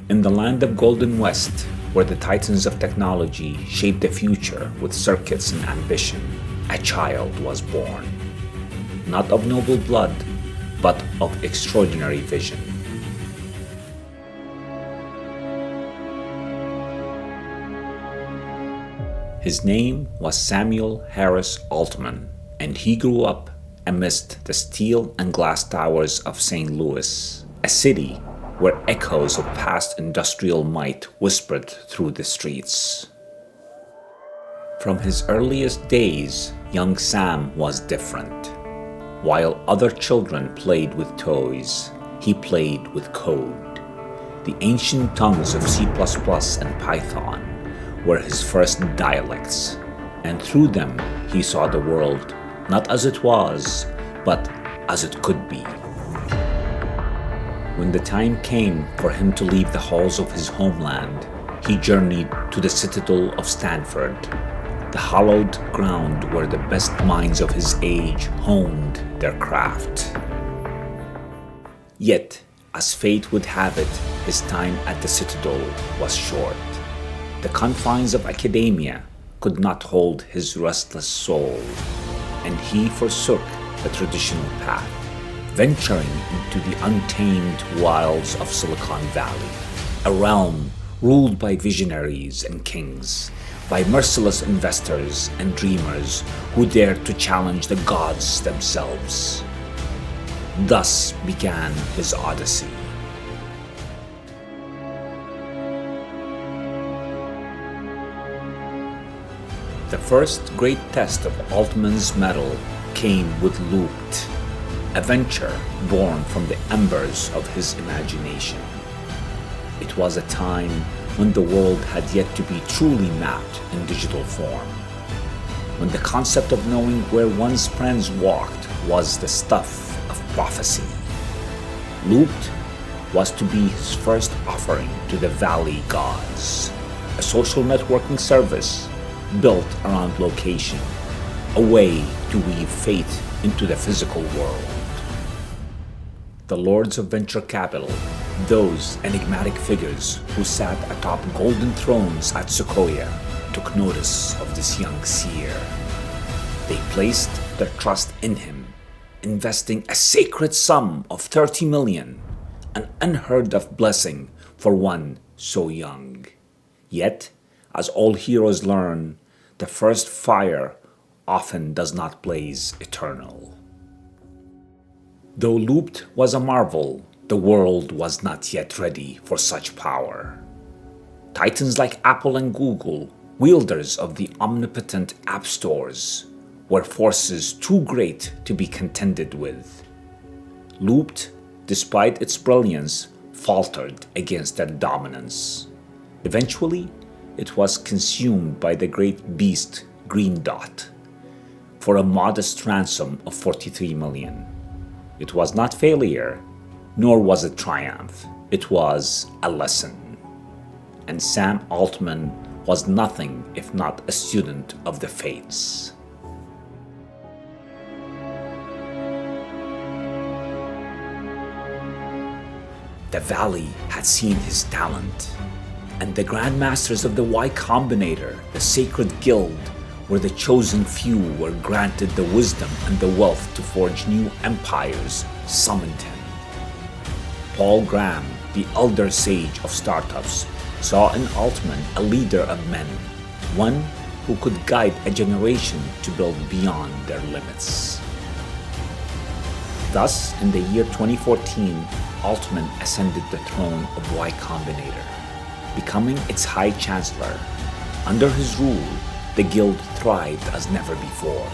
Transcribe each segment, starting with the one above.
In the land of Golden West, where the titans of technology shaped the future with circuits and ambition, a child was born. Not of noble blood, but of extraordinary vision. His name was Samuel Harris Altman, and he grew up amidst the steel and glass towers of St. Louis, a city where echoes of past industrial might whispered through the streets. From his earliest days, young Sam was different. While other children played with toys, he played with code. The ancient tongues of C++ and Python were his first dialects, and through them he saw the world not as it was, but as it could be. When the time came for him to leave the halls of his homeland, he journeyed to the citadel of Stanford, the hallowed ground where the best minds of his age honed their craft. Yet, as fate would have it, his time at the citadel was short. The confines of academia could not hold his restless soul, and he forsook the traditional path, venturing into the untamed wilds of Silicon Valley, a realm ruled by visionaries and kings, by merciless investors and dreamers who dared to challenge the gods themselves. Thus began his odyssey. The first great test of Altman's mettle came with Looped, a venture born from the embers of his imagination. It was a time when the world had yet to be truly mapped in digital form, when the concept of knowing where one's friends walked was the stuff of prophecy. Looped was to be his first offering to the Valley gods, a social networking service built around location, a way to weave fate into the physical world. The lords of venture capital, those enigmatic figures who sat atop golden thrones at Sequoia, took notice of this young seer. They placed their trust in him, investing a sacred sum of $30 million, an unheard of blessing for one so young. Yet, as all heroes learn, the first fire often does not blaze eternal. Though Looped was a marvel, the world was not yet ready for such power. Titans like Apple and Google, wielders of the omnipotent app stores, were forces too great to be contended with. Looped, despite its brilliance, faltered against their dominance. Eventually, it was consumed by the great beast Green Dot for a modest ransom of $43 million. It was not failure, nor was it triumph. It was a lesson. And Sam Altman was nothing if not a student of the fates. The Valley had seen his talent, and the grandmasters of the Y Combinator, the sacred guild, where the chosen few were granted the wisdom and the wealth to forge new empires, summoned him. Paul Graham, the elder sage of startups, saw in Altman a leader of men, one who could guide a generation to build beyond their limits. Thus, in the year 2014, Altman ascended the throne of Y Combinator, becoming its High Chancellor. Under his rule, the guild thrived as never before.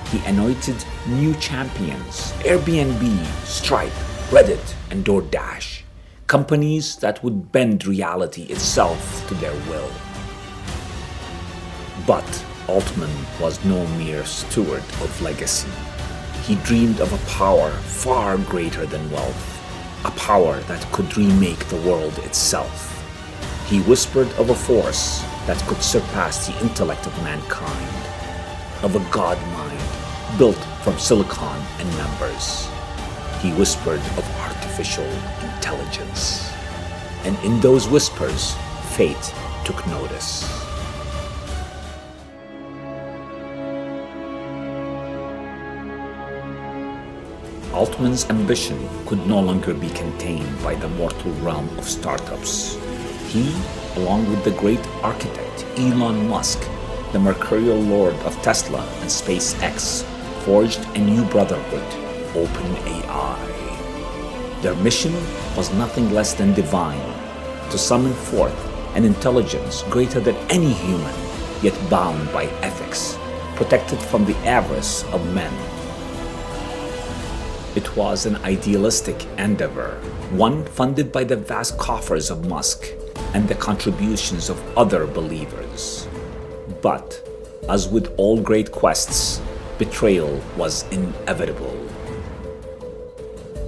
He anointed new champions, Airbnb, Stripe, Reddit, and DoorDash, companies that would bend reality itself to their will. But Altman was no mere steward of legacy. He dreamed of a power far greater than wealth, a power that could remake the world itself. He whispered of a force that could surpass the intellect of mankind, of a god mind built from silicon and numbers. He whispered of artificial intelligence. And in those whispers, fate took notice. Altman's ambition could no longer be contained by the mortal realm of startups. He, along with the great architect Elon Musk, the mercurial lord of Tesla and SpaceX, forged a new brotherhood, OpenAI. Their mission was nothing less than divine, to summon forth an intelligence greater than any human, yet bound by ethics, protected from the avarice of men. It was an idealistic endeavor, one funded by the vast coffers of Musk and the contributions of other believers. But, as with all great quests, betrayal was inevitable.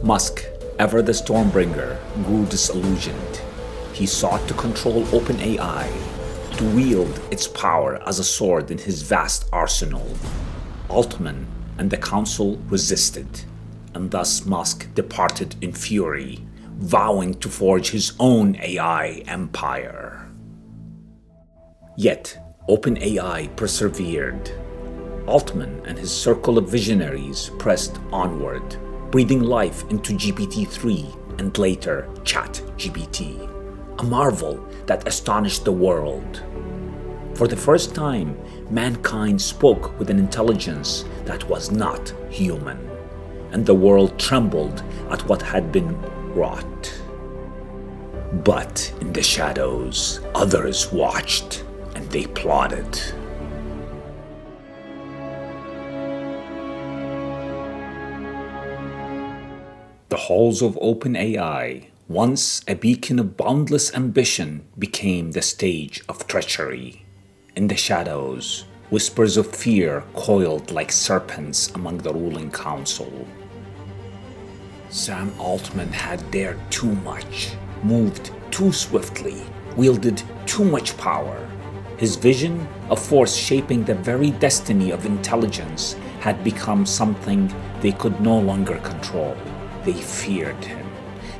Musk, ever the Stormbringer, grew disillusioned. He sought to control OpenAI, to wield its power as a sword in his vast arsenal. Altman and the council resisted, and thus Musk departed in fury, vowing to forge his own AI empire. Yet, OpenAI persevered. Altman and his circle of visionaries pressed onward, breathing life into GPT-3 and later ChatGPT, a marvel that astonished the world. For the first time, mankind spoke with an intelligence that was not human, and the world trembled at what had been wrought. But in the shadows, others watched, and they plotted. The halls of OpenAI, once a beacon of boundless ambition, became the stage of treachery. In the shadows, whispers of fear coiled like serpents among the ruling council. Sam Altman had dared too much, moved too swiftly, wielded too much power. His vision, a force shaping the very destiny of intelligence, had become something they could no longer control. They feared him.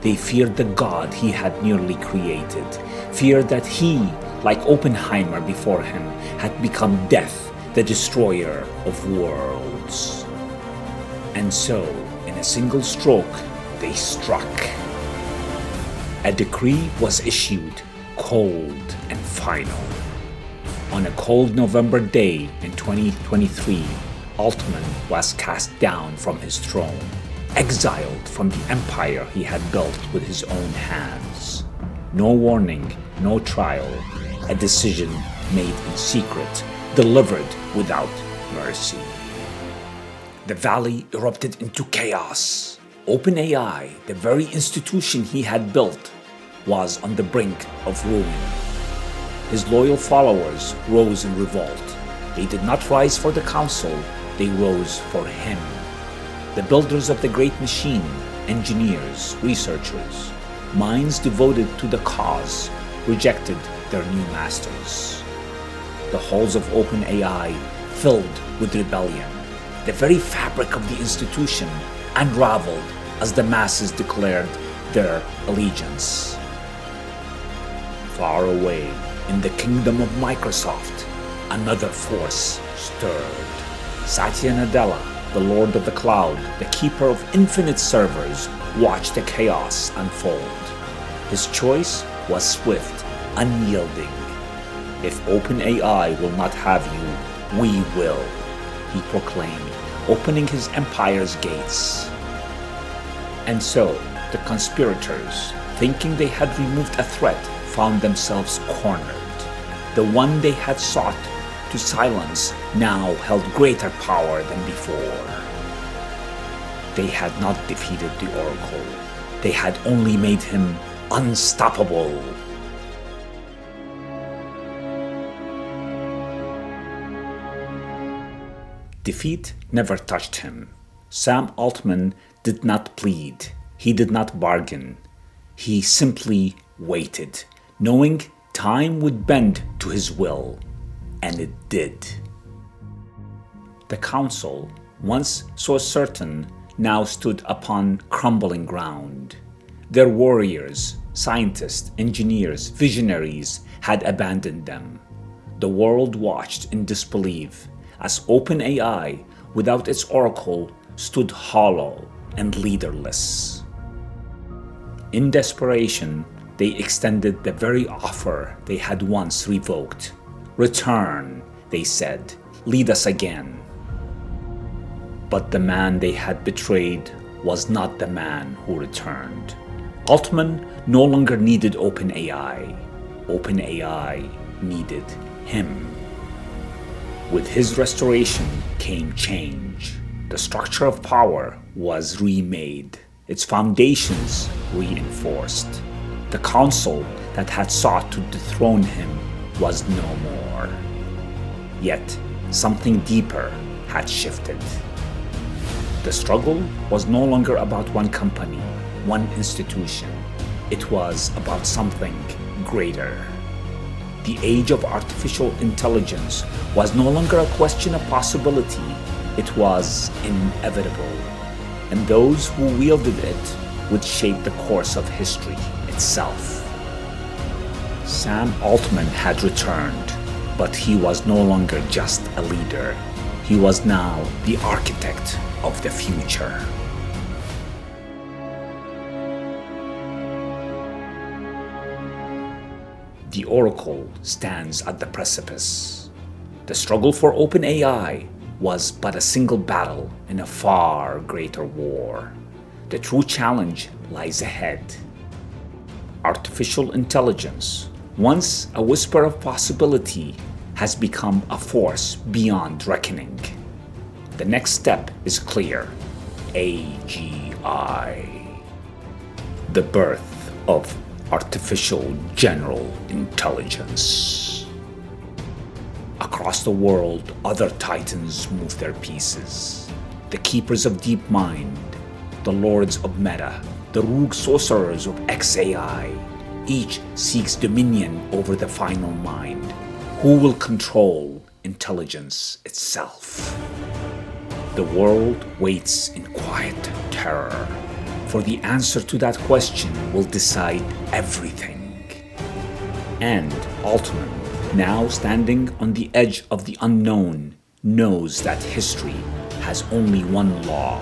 They feared the God he had nearly created, feared that he, like Oppenheimer before him, had become death, the destroyer of worlds. And so, in a single stroke, they struck. A decree was issued, cold and final. On a cold November day in 2023, Altman was cast down from his throne, exiled from the empire he had built with his own hands. No warning, no trial, a decision made in secret, delivered without mercy. The valley erupted into chaos. OpenAI, the very institution he had built, was on the brink of ruin. His loyal followers rose in revolt. They did not rise for the council, they rose for him. The builders of the great machine, engineers, researchers, minds devoted to the cause, rejected their new masters. The halls of OpenAI filled with rebellion. The very fabric of the institution unraveled as the masses declared their allegiance. Far away in the kingdom of Microsoft, another force stirred. Satya Nadella, the Lord of the Cloud, the keeper of infinite servers, watched the chaos unfold. His choice was swift, unyielding. If OpenAI will not have you, we will, he proclaimed, opening his empire's gates. And so, the conspirators, thinking they had removed a threat, found themselves cornered. The one they had sought to silence now held greater power than before. They had not defeated the Oracle. They had only made him unstoppable. Defeat never touched him. Sam Altman did not plead. He did not bargain. He simply waited, knowing time would bend to his will. And it did. The council, once so certain, now stood upon crumbling ground. Their warriors, Scientists, engineers, visionaries had abandoned them. The world watched in disbelief as OpenAI, without its oracle, stood hollow and leaderless. In desperation, they extended the very offer they had once revoked. "Return," they said, "lead us again." But the man they had betrayed was not the man who returned. Altman no longer needed OpenAI. OpenAI needed him. With his restoration came change. The structure of power was remade, its foundations reinforced. The council that had sought to dethrone him was no more. Yet, something deeper had shifted. The struggle was no longer about one company, one institution. It was about something greater. The age of artificial intelligence was no longer a question of possibility. It was inevitable. And those who wielded it would shape the course of history itself. Sam Altman had returned, but he was no longer just a leader. He was now the architect of the future. The oracle stands at the precipice. The struggle for OpenAI was but a single battle in a far greater war. The true challenge lies ahead. Artificial intelligence, once a whisper of possibility, has become a force beyond reckoning. The next step is clear: AGI. The birth of artificial general intelligence. Across the world, other titans move their pieces. The keepers of DeepMind, the lords of Meta, the rogue sorcerers of xAI, each seeks dominion over the final mind. Who will control intelligence itself? The world waits in quiet terror, for the answer to that question will decide everything. And Altman, now standing on the edge of the unknown, knows that history has only one law: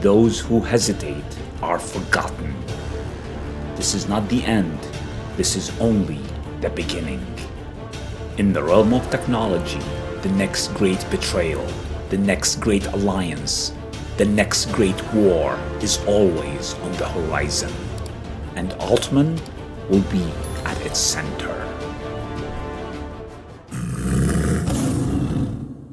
those who hesitate are forgotten. This is not the end, this is only the beginning. In the realm of technology, the next great betrayal, the next great alliance, the next great war is always on the horizon, and Altman will be at its center.